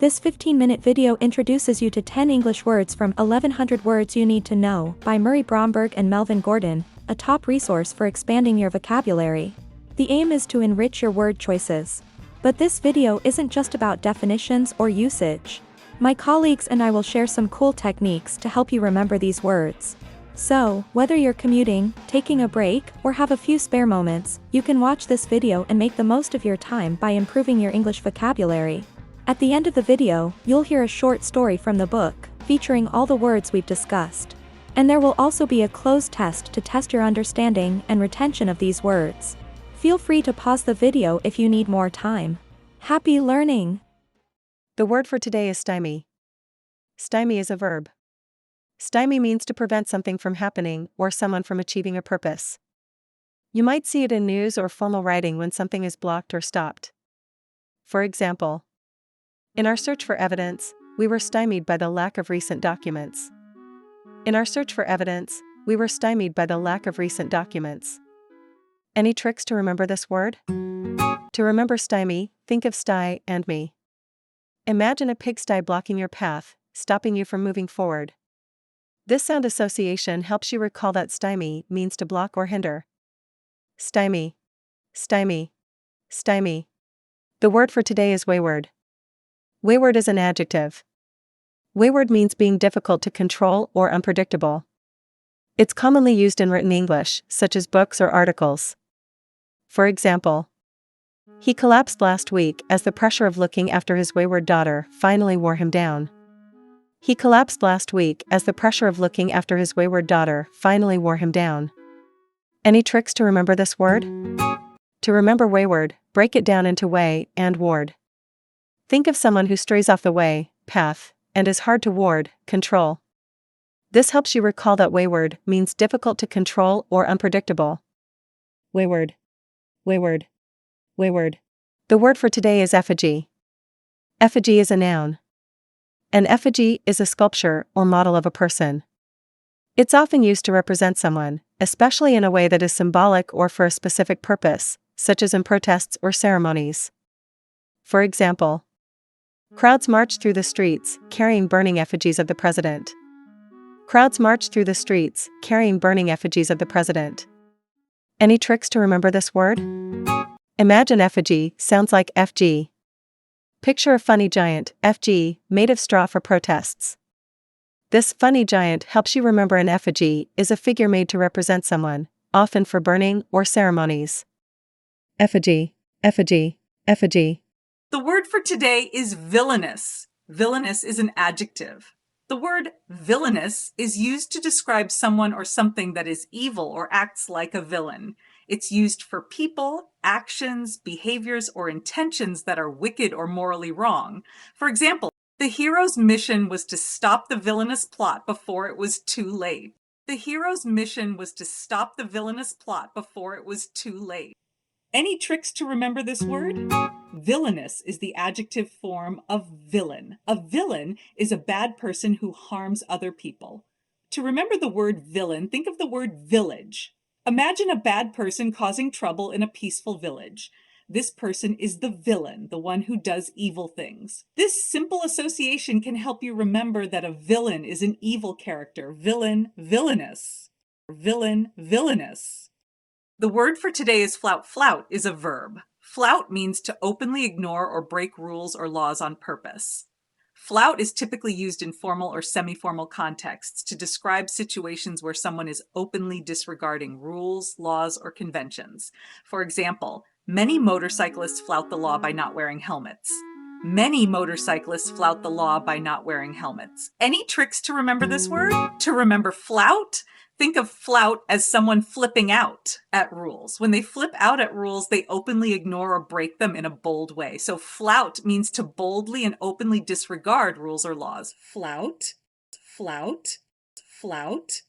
This 15-minute video introduces you to 10 English words from 1100 Words You Need to Know by Murray Bromberg and Melvin Gordon, a top resource for expanding your vocabulary. The aim is to enrich your word choices. But this video isn't just about definitions or usage. My colleagues and I will share some cool techniques to help you remember these words. So, whether you're commuting, taking a break, or have a few spare moments, you can watch this video and make the most of your time by improving your English vocabulary. At the end of the video, you'll hear a short story from the book, featuring all the words we've discussed. And there will also be a Cloze test to test your understanding and retention of these words. Feel free to pause the video if you need more time. Happy learning! The word for today is stymie. Stymie is a verb. Stymie means to prevent something from happening or someone from achieving a purpose. You might see it in news or formal writing when something is blocked or stopped. For example, in our search for evidence, we were stymied by the lack of recent documents. In our search for evidence, we were stymied by the lack of recent documents. Any tricks to remember this word? To remember stymie, think of sty and me. Imagine a pigsty blocking your path, stopping you from moving forward. This sound association helps you recall that stymie means to block or hinder. Stymie, stymie, stymie. The word for today is wayward. Wayward is an adjective. Wayward means being difficult to control or unpredictable. It's commonly used in written English, such as books or articles. For example, he collapsed last week as the pressure of looking after his wayward daughter finally wore him down. He collapsed last week as the pressure of looking after his wayward daughter finally wore him down. Any tricks to remember this word? To remember wayward, break it down into way and ward. Think of someone who strays off the way, path, and is hard to ward, control. This helps you recall that wayward means difficult to control or unpredictable. Wayward, wayward, wayward. The word for today is effigy. Effigy is a noun. An effigy is a sculpture or model of a person. It's often used to represent someone, especially in a way that is symbolic or for a specific purpose, such as in protests or ceremonies. For example, crowds marched through the streets, carrying burning effigies of the president. Crowds marched through the streets, carrying burning effigies of the president. Any tricks to remember this word? Imagine effigy sounds like FG. Picture a funny giant, FG, made of straw for protests. This funny giant helps you remember an effigy is a figure made to represent someone, often for burning or ceremonies. Effigy, effigy, effigy. The word for today is villainous. Villainous is an adjective. The word villainous is used to describe someone or something that is evil or acts like a villain. It's used for people, actions, behaviors, or intentions that are wicked or morally wrong. For example, the hero's mission was to stop the villainous plot before it was too late. The hero's mission was to stop the villainous plot before it was too late. Any tricks to remember this word? Villainous is the adjective form of villain. A villain is a bad person who harms other people. To remember the word villain, think of the word village. Imagine a bad person causing trouble in a peaceful village. This person is the villain, the one who does evil things. This simple association can help you remember that a villain is an evil character. Villain, villainous. Villain, villainous. The word for today is flout. Flout is a verb. Flout means to openly ignore or break rules or laws on purpose. Flout is typically used in formal or semi-formal contexts to describe situations where someone is openly disregarding rules, laws, or conventions. For example, many motorcyclists flout the law by not wearing helmets. Many motorcyclists flout the law by not wearing helmets. Any tricks to remember this word? To remember flout? Think of flout as someone flipping out at rules. When they flip out at rules, they openly ignore or break them in a bold way. So flout means to boldly and openly disregard rules or laws. Flout, flout, flout.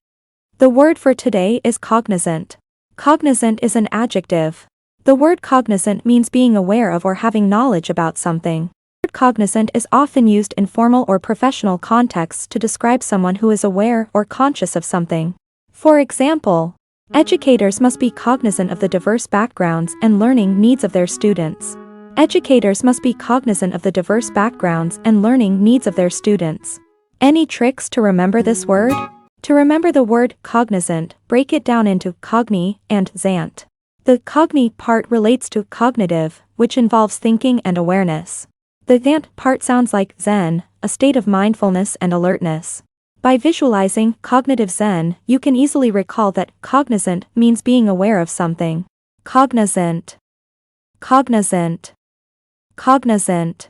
The word for today is cognizant. Cognizant is an adjective. The word cognizant means being aware of or having knowledge about something. The word cognizant is often used in formal or professional contexts to describe someone who is aware or conscious of something. For example, educators must be cognizant of the diverse backgrounds and learning needs of their students. Educators must be cognizant of the diverse backgrounds and learning needs of their students. Any tricks to remember this word? To remember the word cognizant, break it down into cogni and zant. The cogni part relates to cognitive, which involves thinking and awareness. The zant part sounds like zen, a state of mindfulness and alertness. By visualizing cognitive zen, you can easily recall that cognizant means being aware of something. Cognizant. Cognizant. Cognizant.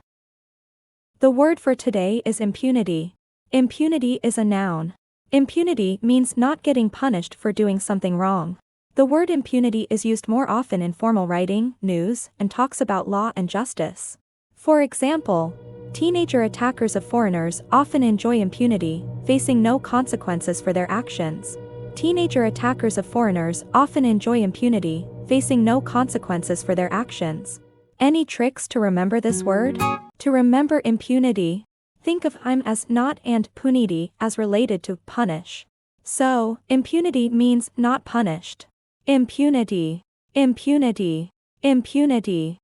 The word for today is impunity. Impunity is a noun. Impunity means not getting punished for doing something wrong. The word impunity is used more often in formal writing, news, and talks about law and justice. For example, teenager attackers of foreigners often enjoy impunity, facing no consequences for their actions. Teenager attackers of foreigners often enjoy impunity, facing no consequences for their actions. Any tricks to remember this word? To remember impunity, think of im as not and puniti as related to punish. So, impunity means not punished. Impunity. Impunity. Impunity.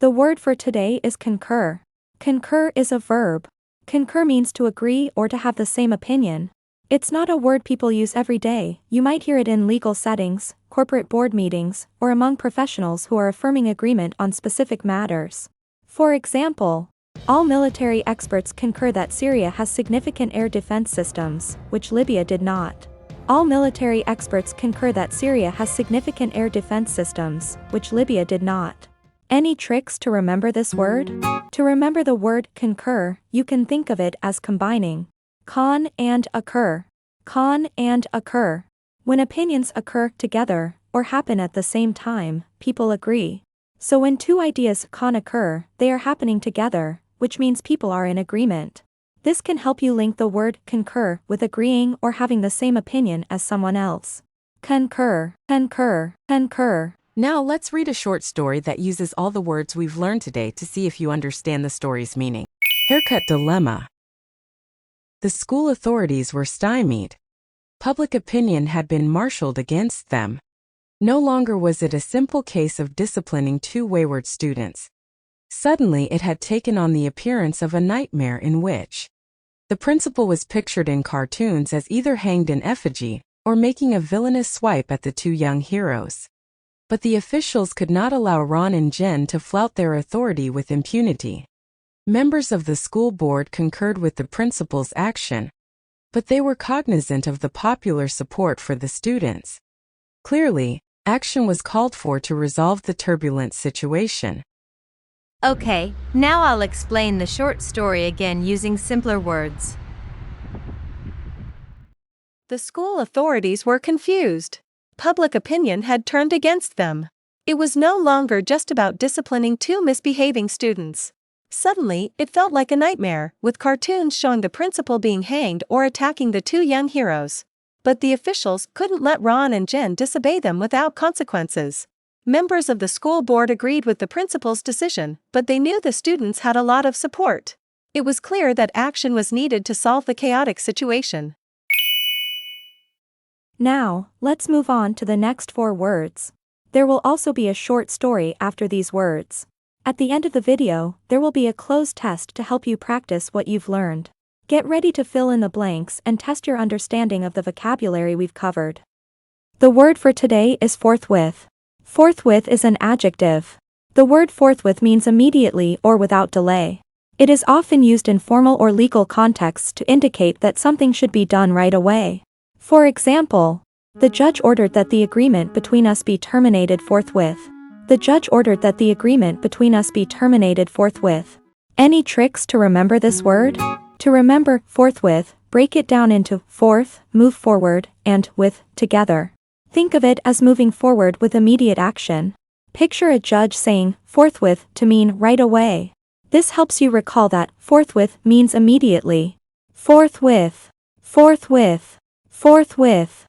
The word for today is concur. Concur is a verb. Concur means to agree or to have the same opinion. It's not a word people use every day. You might hear it in legal settings, corporate board meetings, or among professionals who are affirming agreement on specific matters. For example, all military experts concur that Syria has significant air defense systems, which Libya did not. All military experts concur that Syria has significant air defense systems, which Libya did not. Any tricks to remember this word? To remember the word concur, you can think of it as combining con and occur. Con and occur. When opinions occur together, or happen at the same time, people agree. So when two ideas con-occur, they are happening together, which means people are in agreement. This can help you link the word concur with agreeing or having the same opinion as someone else. Concur, concur, concur. Now let's read a short story that uses all the words we've learned today to see if you understand the story's meaning. Haircut dilemma. The school authorities were stymied. Public opinion had been marshaled against them. No longer was it a simple case of disciplining two wayward students. Suddenly it had taken on the appearance of a nightmare in which the principal was pictured in cartoons as either hanged in effigy or making a villainous swipe at the two young heroes. But the officials could not allow Ron and Jen to flout their authority with impunity. Members of the school board concurred with the principal's action, but they were cognizant of the popular support for the students. Clearly, action was called for to resolve the turbulent situation. Okay, now I'll explain the short story again using simpler words. The school authorities were confused. Public opinion had turned against them. It was no longer just about disciplining two misbehaving students. Suddenly, it felt like a nightmare, with cartoons showing the principal being hanged or attacking the two young heroes. But the officials couldn't let Ron and Jen disobey them without consequences. Members of the school board agreed with the principal's decision, but they knew the students had a lot of support. It was clear that action was needed to solve the chaotic situation. Now, let's move on to the next 4 words. There will also be a short story after these words. At the end of the video, there will be a Cloze test to help you practice what you've learned. Get ready to fill in the blanks and test your understanding of the vocabulary we've covered. The word for today is forthwith. Forthwith is an adjective. The word forthwith means immediately or without delay. It is often used in formal or legal contexts to indicate that something should be done right away. For example, the judge ordered that the agreement between us be terminated forthwith. The judge ordered that the agreement between us be terminated forthwith. Any tricks to remember this word? To remember forthwith, break it down into forth, move forward, and with, together. Think of it as moving forward with immediate action. Picture a judge saying forthwith to mean right away. This helps you recall that forthwith means immediately. Forthwith. Forthwith. Forthwith.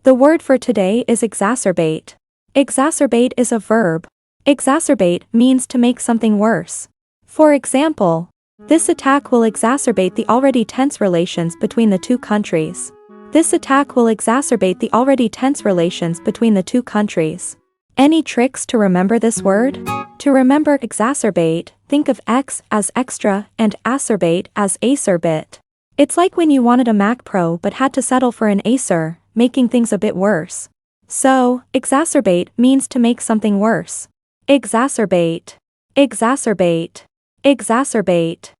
The word for today is exacerbate. Exacerbate is a verb. Exacerbate means to make something worse. For example, this attack will exacerbate the already tense relations between the two countries. This attack will exacerbate the already tense relations between the two countries. Any tricks to remember this word? To remember exacerbate, think of ex as extra and acerbate as acerbate. It's like when you wanted a Mac Pro but had to settle for an Acer, making things a bit worse. So, exacerbate means to make something worse. Exacerbate, exacerbate, exacerbate.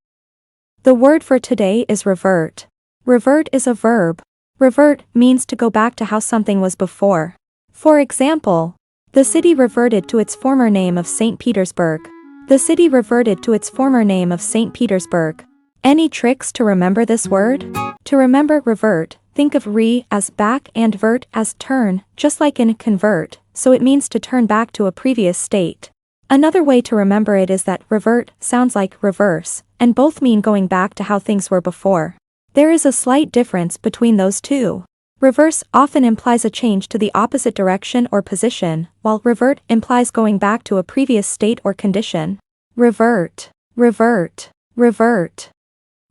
The word for today is revert. Revert is a verb. Revert means to go back to how something was before. For example, the city reverted to its former name of St. Petersburg. The city reverted to its former name of St. Petersburg. Any tricks to remember this word? To remember revert, think of re as back and vert as turn, just like in convert, so it means to turn back to a previous state. Another way to remember it is that revert sounds like reverse, and both mean going back to how things were before. There is a slight difference between those two. Reverse often implies a change to the opposite direction or position, while revert implies going back to a previous state or condition. Revert, revert, revert.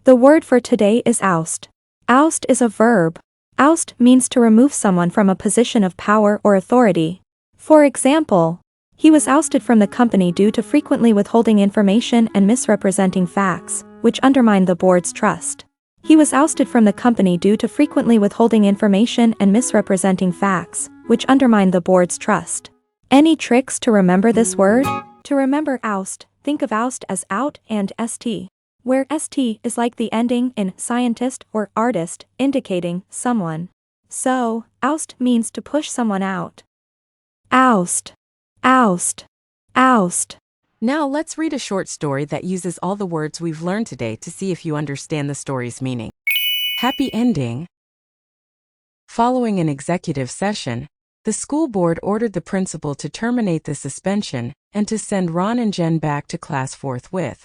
The word for today is oust. Oust is a verb. Oust means to remove someone from a position of power or authority. For example, he was ousted from the company due to frequently withholding information and misrepresenting facts, which undermined the board's trust. He was ousted from the company due to frequently withholding information and misrepresenting facts, which undermined the board's trust. Any tricks to remember this word? To remember oust, think of oust as out and st, where st is like the ending in scientist or artist, indicating someone. So, oust means to push someone out. Oust, oust, oust. Now let's read a short story that uses all the words we've learned today to see if you understand the story's meaning. Happy ending. Following an executive session, the school board ordered the principal to terminate the suspension and to send Ron and Jen back to class forthwith.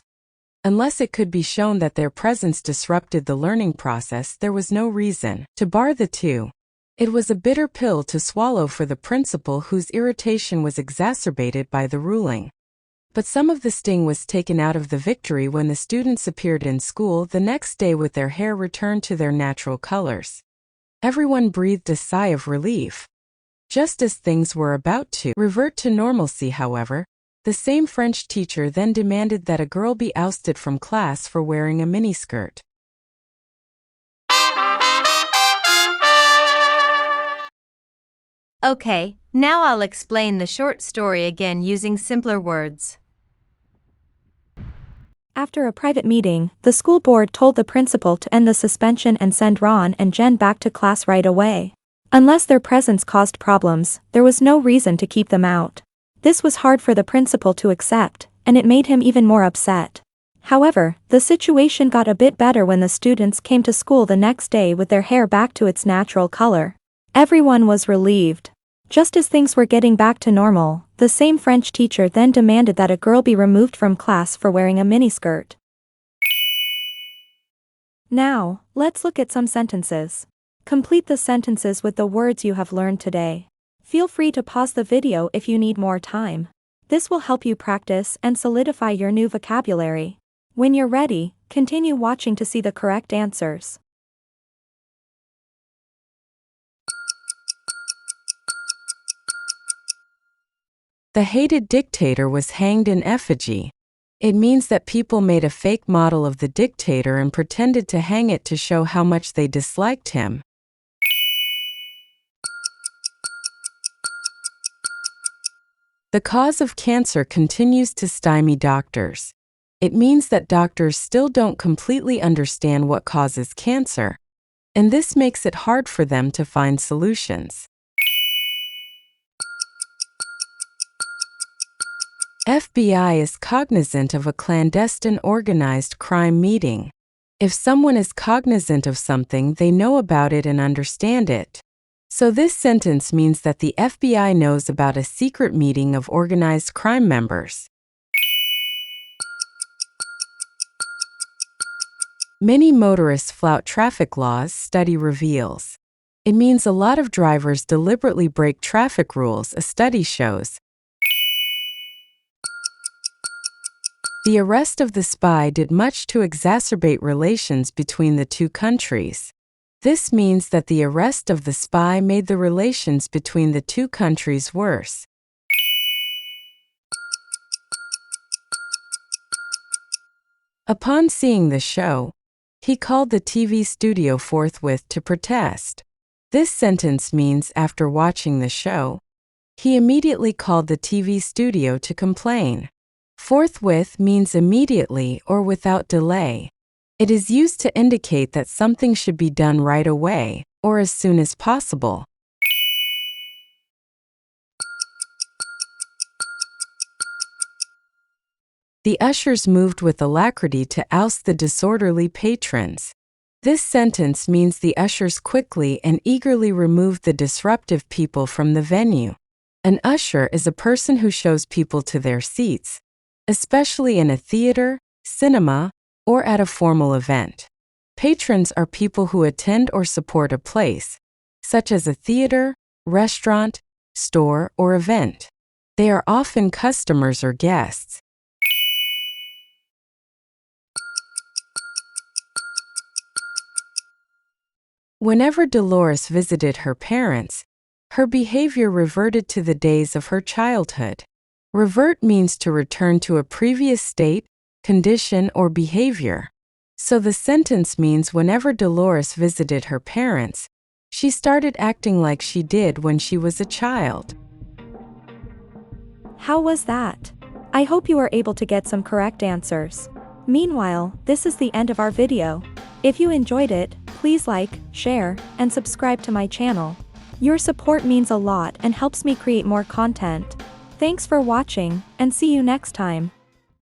Unless it could be shown that their presence disrupted the learning process, there was no reason to bar the two. It was a bitter pill to swallow for the principal, whose irritation was exacerbated by the ruling. But some of the sting was taken out of the victory when the students appeared in school the next day with their hair returned to their natural colors. Everyone breathed a sigh of relief. Just as things were about to revert to normalcy, however, the same French teacher then demanded that a girl be ousted from class for wearing a miniskirt. Okay, now I'll explain the short story again using simpler words. After a private meeting, the school board told the principal to end the suspension and send Ron and Jen back to class right away. Unless their presence caused problems, there was no reason to keep them out. This was hard for the principal to accept, and it made him even more upset. However, the situation got a bit better when the students came to school the next day with their hair back to its natural color. Everyone was relieved. Just as things were getting back to normal, the same French teacher then demanded that a girl be removed from class for wearing a miniskirt. Now, let's look at some sentences. Complete the sentences with the words you have learned today. Feel free to pause the video if you need more time. This will help you practice and solidify your new vocabulary. When you're ready, continue watching to see the correct answers. The hated dictator was hanged in effigy. It means that people made a fake model of the dictator and pretended to hang it to show how much they disliked him. The cause of cancer continues to stymie doctors. It means that doctors still don't completely understand what causes cancer, and this makes it hard for them to find solutions. FBI is cognizant of a clandestine organized crime meeting. If someone is cognizant of something, they know about it and understand it. So this sentence means that the FBI knows about a secret meeting of organized crime members. Many motorists flout traffic laws, study reveals. It means a lot of drivers deliberately break traffic rules, a study shows. The arrest of the spy did much to exacerbate relations between the two countries. This means that the arrest of the spy made the relations between the two countries worse. Upon seeing the show, he called the TV studio forthwith to protest. This sentence means after watching the show, he immediately called the TV studio to complain. Forthwith means immediately or without delay. It is used to indicate that something should be done right away or as soon as possible. The ushers moved with alacrity to oust the disorderly patrons. This sentence means the ushers quickly and eagerly removed the disruptive people from the venue. An usher is a person who shows people to their seats, especially in a theater, cinema, or at a formal event. Patrons are people who attend or support a place, such as a theater, restaurant, store, or event. They are often customers or guests. Whenever Dolores visited her parents, her behavior reverted to the days of her childhood. Revert means to return to a previous state, condition, or behavior. So the sentence means whenever Dolores visited her parents, she started acting like she did when she was a child. How was that? I hope you were able to get some correct answers. Meanwhile, this is the end of our video. If you enjoyed it, please like, share, and subscribe to my channel. Your support means a lot and helps me create more content. Thanks for watching, and see you next time.